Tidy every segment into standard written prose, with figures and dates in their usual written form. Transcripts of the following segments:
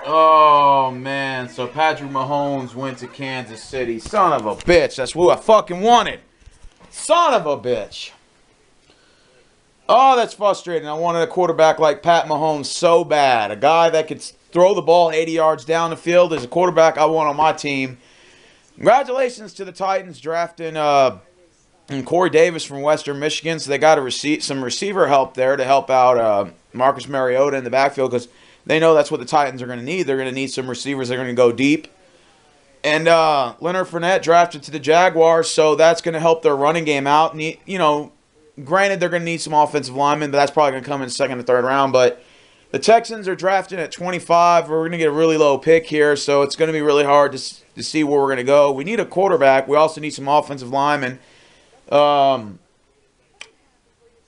Oh, man. So Patrick Mahomes went to Kansas City. Son of a bitch. That's who I fucking wanted. Son of a bitch. Oh, that's frustrating. I wanted a quarterback like Pat Mahomes so bad. A guy that could throw the ball 80 yards down the field is a quarterback I want on my team. Congratulations to the Titans drafting and Corey Davis from Western Michigan. So they got some receiver help there to help out Marcus Mariota in the backfield because they know that's what the Titans are going to need. They're going to need some receivers that are going to go deep. And Leonard Fournette drafted to the Jaguars, so that's going to help their running game out. And, you know, granted, they're going to need some offensive linemen, but that's probably going to come in the second or third round. But the Texans are drafting at 25. We're going to get a really low pick here, so it's going to be really hard to see where we're going to go. We need a quarterback. We also need some offensive linemen.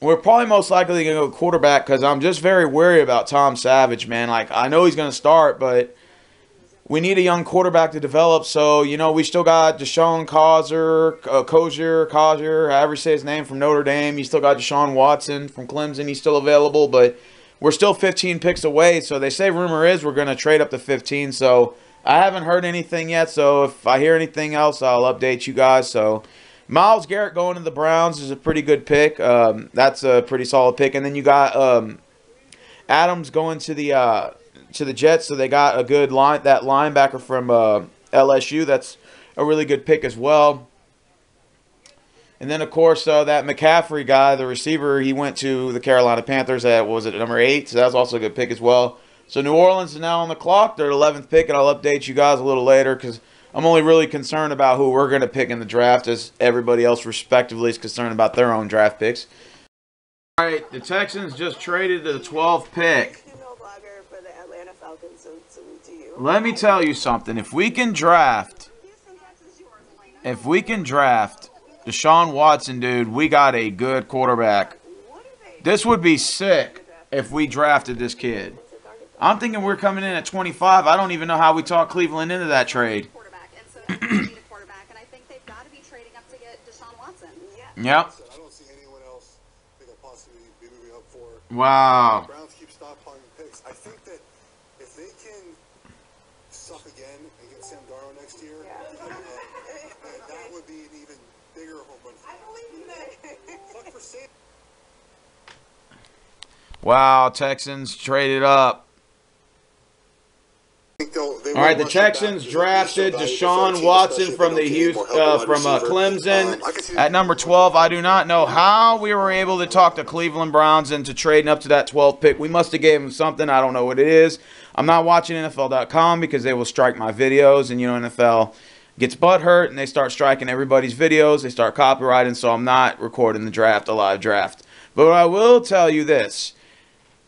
We're probably most likely going to go quarterback because I'm just very wary about Tom Savage, man. Like, I know he's going to start, but we need a young quarterback to develop. So, you know, we still got Deshaun Kosher, however you say his name, from Notre Dame. You still got Deshaun Watson from Clemson. He's still available, but we're still 15 picks away. So they say rumor is we're going to trade up to 15. So I haven't heard anything yet. So if I hear anything else, I'll update you guys. So Myles Garrett going to the Browns is a pretty good pick. That's a pretty solid pick. And then you got Adams going to the Jets, so they got a good linebacker from LSU. That's a really good pick as well. And then, of course, that McCaffrey guy, the receiver, he went to the Carolina Panthers at, what was it, number 8? So that's also a good pick as well. So New Orleans is now on the clock. They're 11th pick, and I'll update you guys a little later because I'm only really concerned about who we're going to pick in the draft as everybody else, respectively, is concerned about their own draft picks. All right, the Texans just traded to the 12th pick. Let me tell you something. If we can draft Deshaun Watson, dude, we got a good quarterback. This would be sick if we drafted this kid. I'm thinking we're coming in at 25. I don't even know how we talked Cleveland into that trade. Yep. I don't see anyone else they could possibly be moving up for. Wow. The Browns keep stockpiling picks. I think that if they can suck again and get Sam Darnold next year, that would be an even bigger home run. I believe in that. Fuck for Sam. Wow, Texans traded up. All right, the Texans drafted Deshaun Watson from Clemson at number 12. I do not know how we were able to talk the Cleveland Browns into trading up to that 12th pick. We must have gave them something. I don't know what it is. I'm not watching NFL.com because they will strike my videos, and you know NFL gets butthurt and they start striking everybody's videos. They start copyrighting, so I'm not recording the draft, a live draft. But I will tell you this.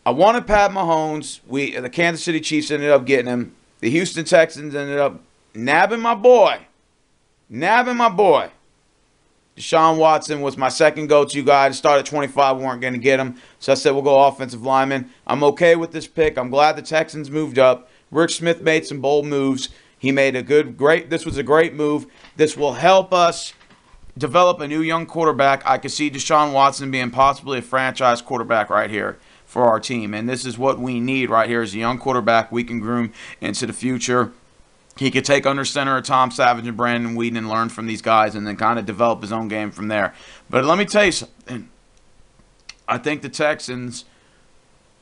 I wanted Pat Mahomes. The Kansas City Chiefs ended up getting him. The Houston Texans ended up nabbing my boy. Deshaun Watson was my second go-to guy. To start at 25, we weren't going to get him. So I said we'll go offensive lineman. I'm okay with this pick. I'm glad the Texans moved up. Rick Smith made some bold moves. He made this was a great move. This will help us develop a new young quarterback. I could see Deshaun Watson being possibly a franchise quarterback right here for our team. And this is what we need right here is a young quarterback we can groom into the future. He could take under center of Tom Savage and Brandon Weeden and learn from these guys and then kind of develop his own game from there. But let me tell you something. I think the Texans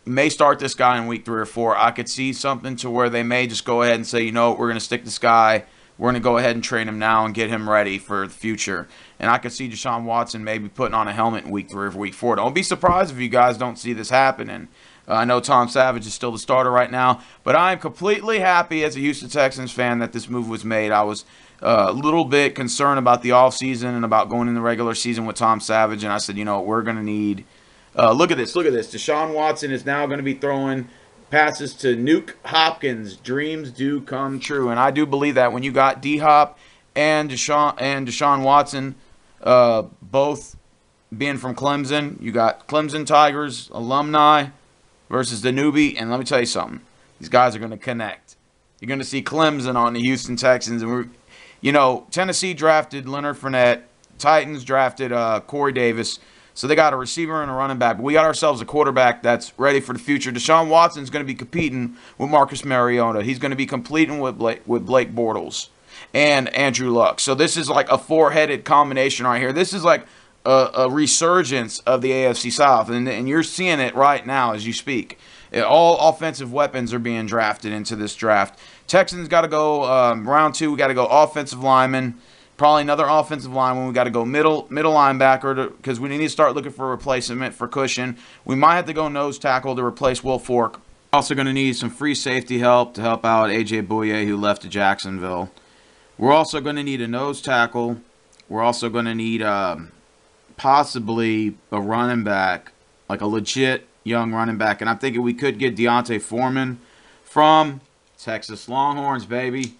may start this guy in week 3 or 4. I could see something to where they may just go ahead and say, you know, we're going to stick this guy. We're going to go ahead and train him now and get him ready for the future. And I could see Deshaun Watson maybe putting on a helmet in week 3 or week 4. Don't be surprised if you guys don't see this happening. I know Tom Savage is still the starter right now, but I am completely happy as a Houston Texans fan that this move was made. I was a little bit concerned about the offseason and about going in the regular season with Tom Savage, and I said, you know, we're going to need look at this. Deshaun Watson is now going to be throwing passes to Nuke Hopkins. Dreams do come true, and I do believe that when you got D-Hop and Deshaun Watson both being from Clemson, you got Clemson Tigers alumni versus the newbie, and let me tell you something. These guys are going to connect. You're going to see Clemson on the Houston Texans, and Tennessee drafted Leonard Fournette. Titans drafted Corey Davis. So they got a receiver and a running back. But we got ourselves a quarterback that's ready for the future. Deshaun Watson's going to be competing with Marcus Mariota. He's going to be competing with Blake Bortles and Andrew Luck. So this is like a four-headed combination right here. This is like a resurgence of the AFC South, and you're seeing it right now as you speak. All offensive weapons are being drafted into this draft. Texans got to go round 2. We got to go offensive lineman. Probably another offensive lineman. We got to go middle linebacker because we need to start looking for a replacement for cushion. We might have to go nose tackle to replace Will Fork. Also going to need some free safety help to help out A.J. Bouye, who left to Jacksonville. We're also going to need a nose tackle. We're also going to need possibly a running back, like a legit young running back. And I'm thinking we could get Deontay Foreman from Texas Longhorns, baby.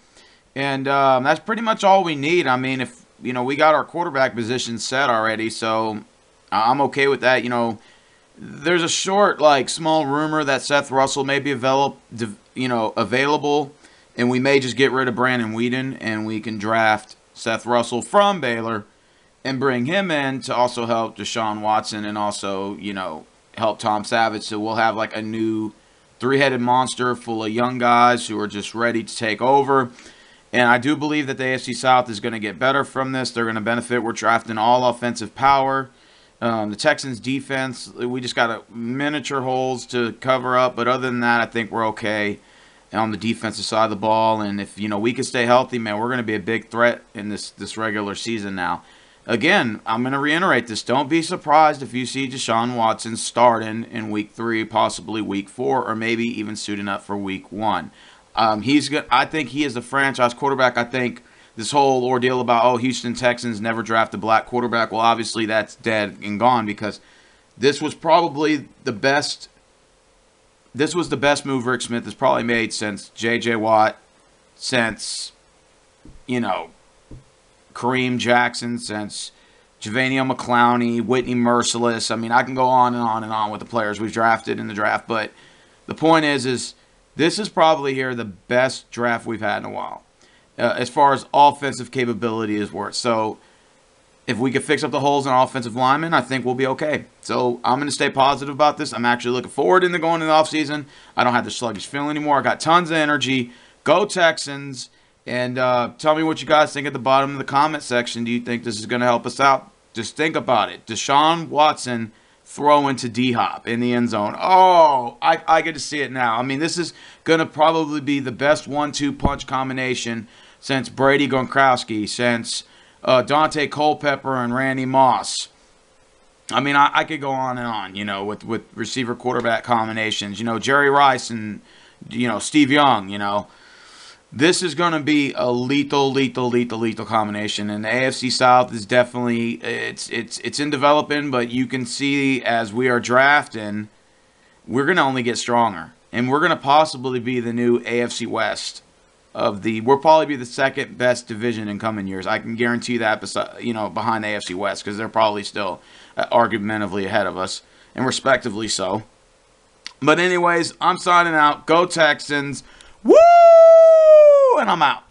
And that's pretty much all we need. I mean, if, we got our quarterback position set already, so I'm okay with that. There's a short, small rumor that Seth Russell may be available, and we may just get rid of Brandon Weeden, and we can draft Seth Russell from Baylor and bring him in to also help Deshaun Watson and also, help Tom Savage. So we'll have a new three-headed monster full of young guys who are just ready to take over. And I do believe that the AFC South is going to get better from this. They're going to benefit. We're drafting all offensive power. The Texans defense, we just got miniature holes to cover up. But other than that, I think we're okay on the defensive side of the ball. And if, we can stay healthy, man, we're going to be a big threat in this regular season now. Again, I'm going to reiterate this. Don't be surprised if you see Deshaun Watson starting in Week 3, possibly Week 4, or maybe even suiting up for Week 1. He's good. I think he is the franchise quarterback. I think this whole ordeal about, Houston Texans never draft a black quarterback, well, obviously that's dead and gone because this was probably the best. This was the best move Rick Smith has probably made since J.J. Watt, since, Kareem Jackson, since Javaniel McClowney, Whitney Merciless. I mean, I can go on and on and on with the players we've drafted in the draft, but the point is this is probably here the best draft we've had in a while as far as offensive capability is worth. So if we could fix up the holes in our offensive linemen, I think we'll be okay. So I'm going to stay positive about this. I'm actually looking forward to going into the offseason. I don't have the sluggish feeling anymore. I got tons of energy. Go Texans. And tell me what you guys think at the bottom of the comment section. Do you think this is going to help us out? Just think about it. Deshaun Watson throwing to D-Hop in the end zone. Oh, I get to see it now. I mean, this is going to probably be the best 1-2 punch combination since Brady Gronkowski, since Dante Culpepper and Randy Moss. I mean, I could go on and on, with receiver-quarterback combinations. Jerry Rice and, Steve Young, This is going to be a lethal combination, and the AFC South is definitely it's in developing. But you can see as we are drafting, we're going to only get stronger, and we're going to possibly be the new AFC West we'll probably be the second best division in coming years. I can guarantee that, behind the AFC West, because they're probably still argumentatively ahead of us, and respectively so. But anyways, I'm signing out. Go Texans! Woo! And I'm out.